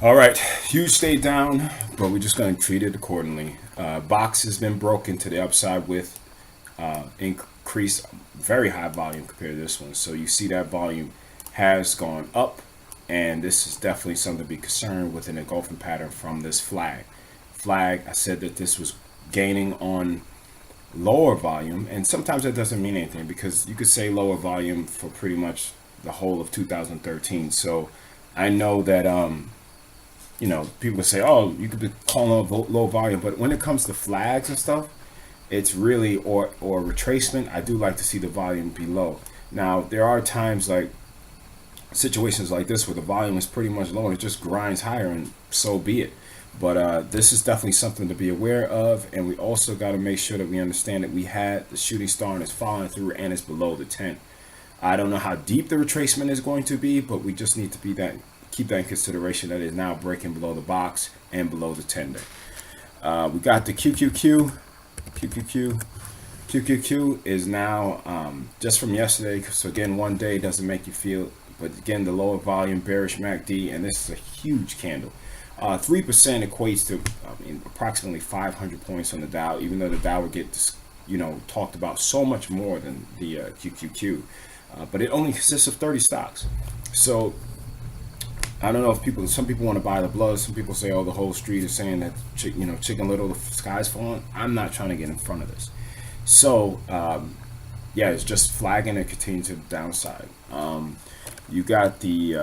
All right, huge stayed down, but we're just going to treat it accordingly. Box has been broken to the upside with increased, very high volume compared to this one. So you see that volume has gone up, and this is definitely something to be concerned with an engulfing pattern from this flag. I said that this was gaining on lower volume, and sometimes that doesn't mean anything because you could say lower volume for pretty much the whole of 2013. So I know that people say, oh, you could be calling it low volume, but when it comes to flags and stuff, it's really or retracement. I do like to see the volume be low. Now there are times like situations like this where the volume is pretty much low and it just grinds higher, and so be it. But this is definitely something to be aware of, and we also got to make sure that we understand that we had the shooting star and it's following through and it's below the 10. I don't know how deep the retracement is going to be, but we just need to keep that in consideration that is now breaking below the box and below the 10 day. We got the QQQ. QQQ is now just from yesterday. So again, one day doesn't make you feel, but again, the lower volume bearish MACD, and this is a huge candle. 3% equates to approximately 500 points on the Dow, even though the Dow would get talked about so much more than the QQQ. But it only consists of 30 stocks. So I don't know if some people want to buy the blood. Some people say, oh, the whole street is saying that, Chicken Little, the sky's falling. I'm not trying to get in front of this. So, it's just flagging and continue to the downside. You got the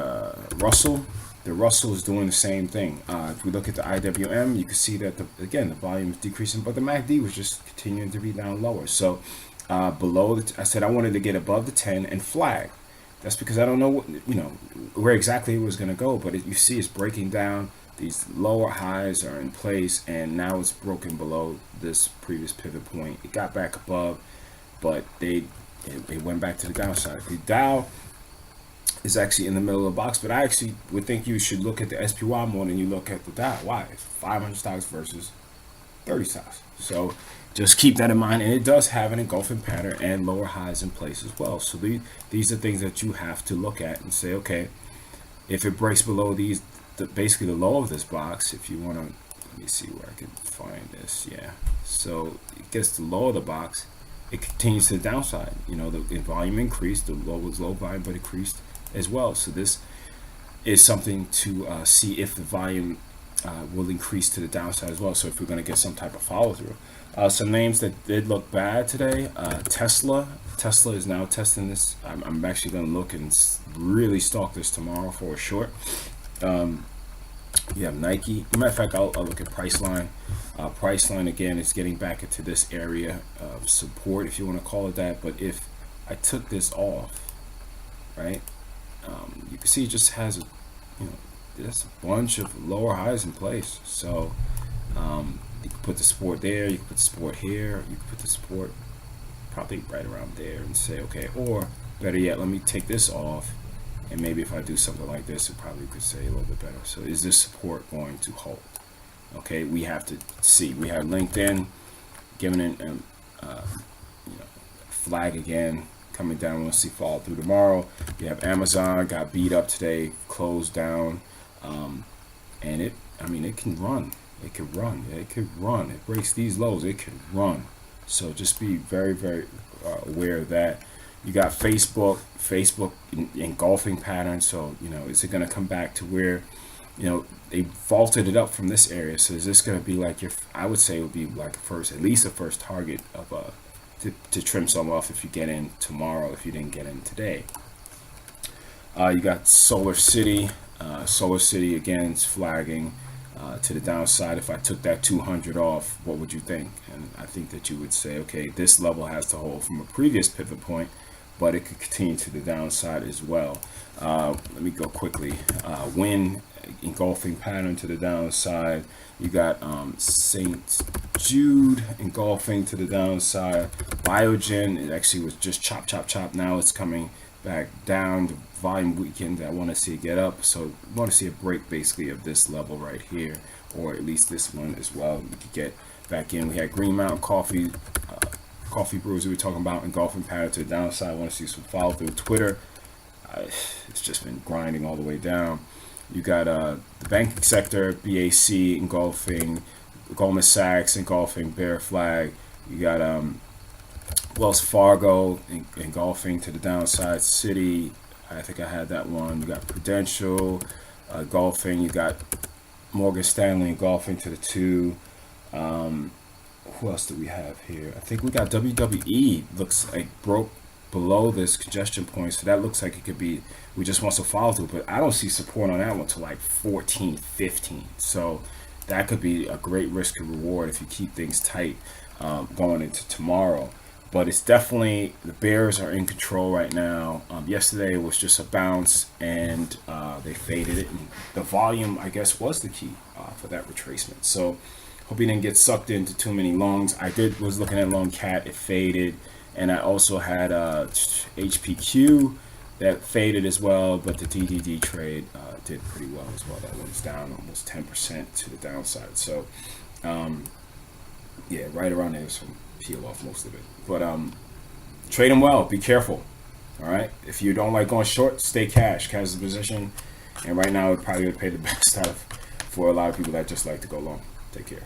Russell. The Russell is doing the same thing. If we look at the IWM, you can see that, the volume is decreasing, but the MACD was just continuing to be down lower. So, below, I said I wanted to get above the 10 and flag. That's because I don't know where exactly it was going to go, but you see it's breaking down. These lower highs are in place, and now it's broken below this previous pivot point. It got back above, but it went back to the downside. The Dow is actually in the middle of the box, but I actually would think you should look at the SPY more than you look at the Dow. Why? It's 500 stocks versus 30 stocks. So just keep that in mind, and it does have an engulfing pattern and lower highs in place as well. So these are things that you have to look at and say, okay, if it breaks below these, basically the low of this box, if you want to, let me see where I can find this. Yeah, so it gets the low of the box, it continues to the downside. The volume increased, the low was low volume, but increased as well. So this is something to see if the volume will increase to the downside as well. So if we're going to get some type of follow through. Some names that did look bad today. Tesla is now testing this. I'm actually going to look and really stalk this tomorrow for a short. You have Nike. Matter of fact, I'll look at Priceline. Priceline again is getting back into this area of support, if you want to call it that. But if I took this off, right, you can see it just has there's a bunch of lower highs in place. So you can put the support there, you can put the support here, you can put the support probably right around there and say, okay, or better yet, let me take this off, and maybe if I do something like this, it probably could say a little bit better. So is this support going to hold? Okay, we have to see. We have LinkedIn giving it flag again, coming down. We'll see fall through tomorrow. You have Amazon got beat up today, closed down, and it can run. It could run. It breaks these lows. It can run. So just be very, very aware of that. You got Facebook engulfing pattern. So is it going to come back to where they vaulted it up from this area? So is this going to be like I would say it would be like at least a first target of to trim some off if you get in tomorrow, if you didn't get in today. You got Solar City. Solar City again is flagging to the downside. If I took that 200 off, what would you think? And I think that you would say, okay, this level has to hold from a previous pivot point, but it could continue to the downside as well. Let me go quickly. Wind engulfing pattern to the downside. You got St. Jude engulfing to the downside. Biogen, it actually was just chop. Now it's coming back down. The volume weekend, I want to see it get up. So we want to see a break basically of this level right here, or at least this one as well. We could get back in. We had Green Mountain Coffee Brews we were talking about engulfing pattern to the downside. I want to see some follow through. Twitter, it's just been grinding all the way down. You got the banking sector, BAC engulfing, Goldman Sachs engulfing bear flag. You got Wells Fargo engulfing to the downside. Citi, I think I had that one. You got Prudential engulfing. You got Morgan Stanley engulfing to the 2. Who else do we have here? I think we got WWE. Looks like broke below this congestion point, so that looks like it could be, we just want to follow through, but I don't see support on that one till like 14, 15. So that could be a great risk and reward if you keep things tight going into tomorrow. But it's definitely, the bears are in control right now. Yesterday was just a bounce, and they faded it, and the volume, I guess, was the key for that retracement. So hope you didn't get sucked into too many longs. I was looking at long cat, it faded, and I also had HPQ that faded as well, but the DDD trade did pretty well as well. That one's down almost 10% to the downside. So yeah, right around there, so peel off most of it. But trade them well, be careful. All right, if you don't like going short, stay cash. Cash is the position, and right now it probably would pay the best out for a lot of people that just like to go long. Take care.